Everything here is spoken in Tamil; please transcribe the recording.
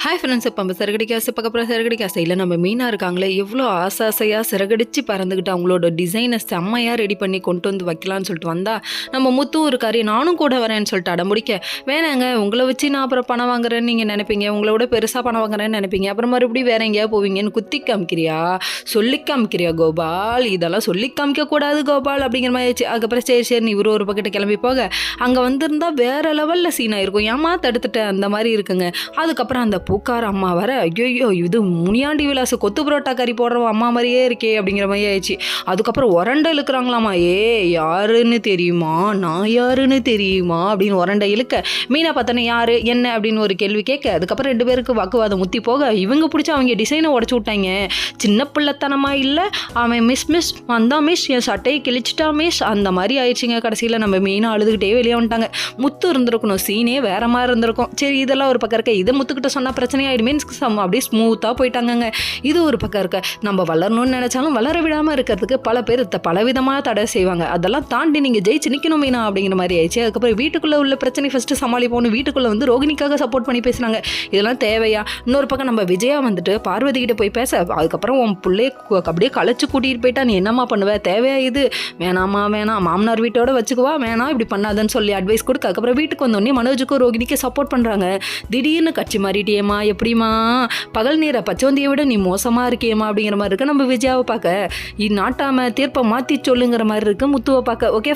ஹாய் ஃப்ரெண்ட்ஸ், இப்போ நம்ம சிறகடிக்க ஆசை பார்க்க போகிற சிறகடிக்க ஆசையில் நம்ம மீனாக இருக்காங்களே எவ்வளோ ஆசையாக சிறகடிச்சு பறந்துக்கிட்டு அவங்களோட டிசைனை செம்மையாக ரெடி பண்ணி கொண்டு வந்து வைக்கலான்னு சொல்லிட்டு வந்தால் நம்ம முத்தும் இருக்காரு, நானும் கூட வரேன்னு சொல்லிட்டு அடம்பிடிக்க, வேணாங்க உங்களை வச்சு நான் அப்புறம் பணம் வாங்குறேன்னு நீங்கள் நினைப்பீங்க, உங்களோட பெருசாக பணம் வாங்குறேன்னு நினைப்பீங்க, அப்புறம் மறுபடியும் வேற எங்கேயா போவீங்கன்னு குத்தி காமிக்கிறியா, சொல்லி காமிக்கிறியா கோபால், இதெல்லாம் சொல்லி காமிக்கக்கூடாது கோபால் அப்படிங்கிற மாதிரி ஆயிடுச்சு. அதுக்கப்புறம் சரி இவர் ஒரு பக்கெட்டை கிளம்பி போக அங்கே வந்திருந்தா வேற லெவலில் சீனாக இருக்கும், ஏமா தடுத்துட்டு அந்த மாதிரி இருக்குங்க. அதுக்கப்புறம் அந்த பூக்கார அம்மா வர, ஐயோ இது முனியாண்டி விலாசு கொத்து புரோட்டா கறி போடுறவன் அம்மா மாதிரியே இருக்கே அப்படிங்கிற மாதிரி ஆயிடுச்சு. அதுக்கப்புறம் உரண்டை இழுக்கிறாங்களாமா, யாருன்னு தெரியுமா, நான் யாருன்னு தெரியுமா அப்படின்னு உரண்டை இழுக்க, மீனா பார்த்தோன்னே யாரு என்ன அப்படின்னு ஒரு கேள்வி கேட்க, அதுக்கப்புறம் 2 பேருக்கு வாக்குவாதம் முத்தி போக இவங்க பிடிச்சி அவங்க டிசைனை உடச்சு விட்டாங்க. சின்ன பிள்ளைத்தனமா இல்லை, அவன் மிஸ் வந்தான் மிஸ், என் சட்டையை கிழிச்சிட்டா மிஸ், அந்த மாதிரி ஆயிடுச்சுங்க. கடைசியில் நம்ம மீனா அழுதுகிட்டே வெளியே வந்துட்டாங்க. முத்து இருந்திருக்கணும், சீனே வேற மாதிரி இருந்திருக்கும். சரி இதெல்லாம் ஒரு பக்கம் இருக்க, இதை முத்துக்கிட்ட சொன்னால் பிரச்சனையாயிடுமே, அப்படியே ஸ்மூத்தாக போயிட்டாங்க. இது ஒரு பக்கம் இருக்க, நம்ம வளரணும்னு நினைச்சாலும் வளர விடாமல் இருக்கிறதுக்கு பல பேர் பலவிதமாக தடை செய்வாங்க. அதெல்லாம் தாண்டி நீங்கள் ஜெயிச்சு நிற்கணும் மீனா அப்படிங்கிற மாதிரி ஆயிடுச்சு. அதுக்கப்புறம் வீட்டுக்குள்ளே உள்ள பிரச்சனை ஃபஸ்ட்டு சமாளிப்போன்னு வீட்டுக்குள்ளே வந்து ரோகிணிக்காக சப்போர்ட் பண்ணி பேசுனாங்க. இதெல்லாம் தேவையா? இன்னொரு பக்கம் நம்ம விஜயா வந்துட்டு பார்வதி கிட்ட போய் பேச, அதுக்கப்புறம் உன் பிள்ளைய அப்படியே களைச்சு கூட்டிகிட்டு போயிட்டா நீ என்னம்மா பண்ணுவ, தேவையா இது, வேணாமா வேணாம், மாமனார் வீட்டோட வச்சுக்குவா, வேணாம் இப்படி பண்ணாதுன்னு சொல்லி அட்வைஸ் கொடுக்க, அதுக்கப்புறம் வீட்டுக்கு வந்தோடனே மனோஜுக்கும் ரோகிணிக்கு சப்போர்ட் பண்ணுறாங்க. திடீர்னு கட்சி மாறிட்டியேம்மா, எப்படிமா பகல் நீரை பச்சோந்தியை விட நீ மோசமாக இருக்கியம்மா அப்படிங்கிற மாதிரி இருக்குது. நம்ம விஜயாவை பார்க்க நாட்டாம தீர்ப்பை மாற்றி சொல்லுங்கிற மாதிரி இருக்குது முத்துவை பார்க்க. ஓகே.